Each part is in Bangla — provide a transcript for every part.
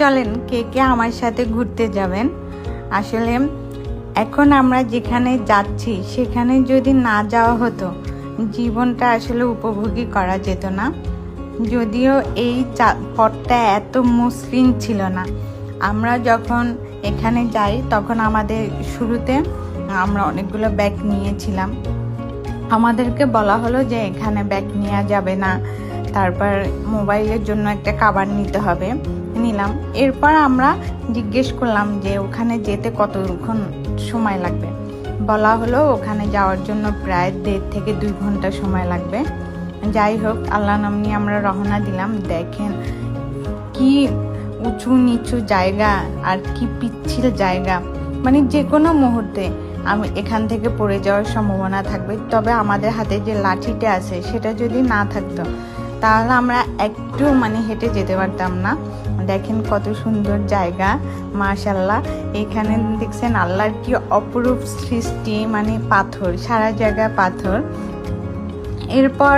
চলেন কে কে আমার সাথে ঘুরতে যাবেন। আসলে এখন আমরা যেখানে যাচ্ছি সেখানে যদি না যাওয়া হতো জীবনটা আসলে উপভোগই করা যেত না। যদিও এই পথটা এত মসৃণ ছিল না। আমরা যখন এখানে যাই তখন আমাদের শুরুতে আমরা অনেকগুলো ব্যাগ নিয়েছিলাম। আমাদেরকে বলা হলো যে এখানে ব্যাগ নেওয়া যাবে না, তারপর মোবাইলের জন্য একটা কভার নিতে হবে, নিলাম। এরপর আমরা জিজ্ঞেস করলাম যে ওখানে যেতে কতক্ষণ সময় লাগবে। বলা হলো ওখানে যাওয়ার জন্য প্রায় 1.5 থেকে 2 ঘন্টা সময় লাগবে। যাই হোক, আল্লাহ নাম নিয়ে আমরা রওনা দিলাম। দেখেন কি উঁচু নিচু জায়গা আর কি পিচ্ছিল জায়গা, মানে যে কোনো মুহূর্তে আমি এখান থেকে পড়ে যাওয়ার সম্ভাবনা থাকবে। তবে আমাদের হাতে যে লাঠিটা আছে সেটা যদি না থাকতো তাহলে আমরা একটু হেঁটে যেতে পারতাম না। দেখেন কত সুন্দর জায়গা, মাশাআল্লাহ। এখানে দেখছেন আল্লাহর কি অপরূপ সৃষ্টি, পাথর, সারা জায়গা পাথর। এরপর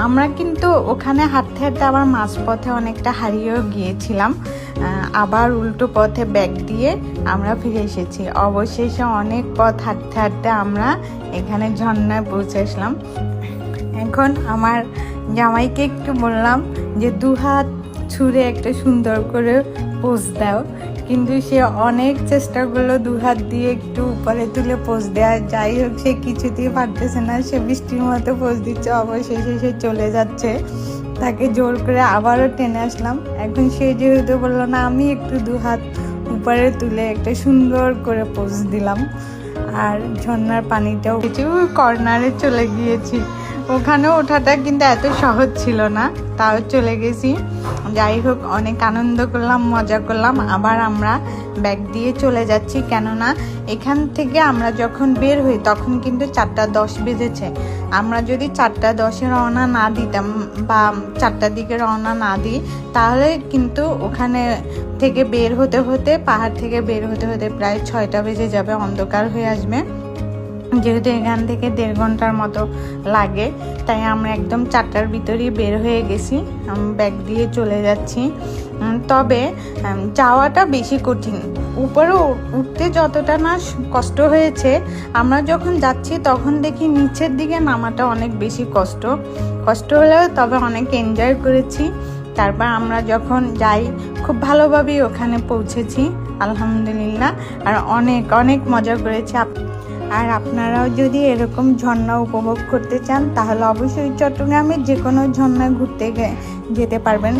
আমরা কিন্তু ওখানে হাঁটতে হাঁটতে আবার মাঝপথে অনেকটা হারিয়েও গিয়েছিলাম। আবার উল্টো পথে ব্যাগ দিয়ে আমরা ফিরে এসেছি। অবশেষে অনেক পথ হাঁটতে হাঁটতে আমরা এখানে ঝর্ণায় পৌঁছে আসলাম। এখন আমার জামাইকে একটু বললাম যে 2 হাত ছুঁড়ে একটা সুন্দর করে পোজ দাও, কিন্তু সে অনেক চেষ্টা করলো 2 হাত দিয়ে একটু উপরে তুলে পোজ দেওয়া। যাই হোক, সে কিছুতেই পারতেছে না, সে বৃষ্টির মতো পোজ দিচ্ছে। অবশেষে সে চলে যাচ্ছে, তাকে জোর করে আবারও টেনে আসলাম। এখন সে যেহেতু বললো না, আমি একটু 2 হাত উপরে তুলে একটা সুন্দর করে পোজ দিলাম। আর ঝর্ণার পানিটাও কিছু কর্নারে চলে গিয়েছি। ওখানে ওঠাটা কিন্তু এত সহজ ছিল না, তাও চলে গেছি। যাই হোক, অনেক আনন্দ করলাম, মজা করলাম। আবার আমরা ব্যাগ দিয়ে চলে যাচ্ছি, কেননা এখান থেকে আমরা যখন বের হই তখন কিন্তু 4:10 বেজেছে। আমরা যদি 4:10 রওনা না দিতাম বা 4টার দিকে রওনা না দিই তাহলে কিন্তু ওখানে থেকে বের হতে হতে, পাহাড় থেকে বের হতে হতে প্রায় 6টা বেজে যাবে, অন্ধকার হয়ে আসবে। যেহেতু এখান থেকে 1.5 ঘন্টার মতো লাগে, তাই আমরা একদম 4টার ভিতরেই বের হয়ে গেছি, ব্যাগ দিয়ে চলে যাচ্ছি। তবে যাওয়াটা বেশি কঠিন। উপরে উঠতে যতটা না কষ্ট হয়েছে, আমরা যখন যাচ্ছি তখন দেখি নিচের দিকে নামাটা অনেক বেশি কষ্ট হলেও তবে অনেক এনজয় করেছি। তারপর আমরা যখন যাই খুব ভালোভাবেই ওখানে পৌঁছেছি, আলহামদুলিল্লাহ। আর অনেক অনেক মজা করেছি। আর আপনারাও যদি এরকম ঝর্ণা উপভোগ করতে চান তাহলে অবশ্যই চট্টগ্রামে যে কোনো ঝর্ণা ঘুরতে যেতে পারবেন।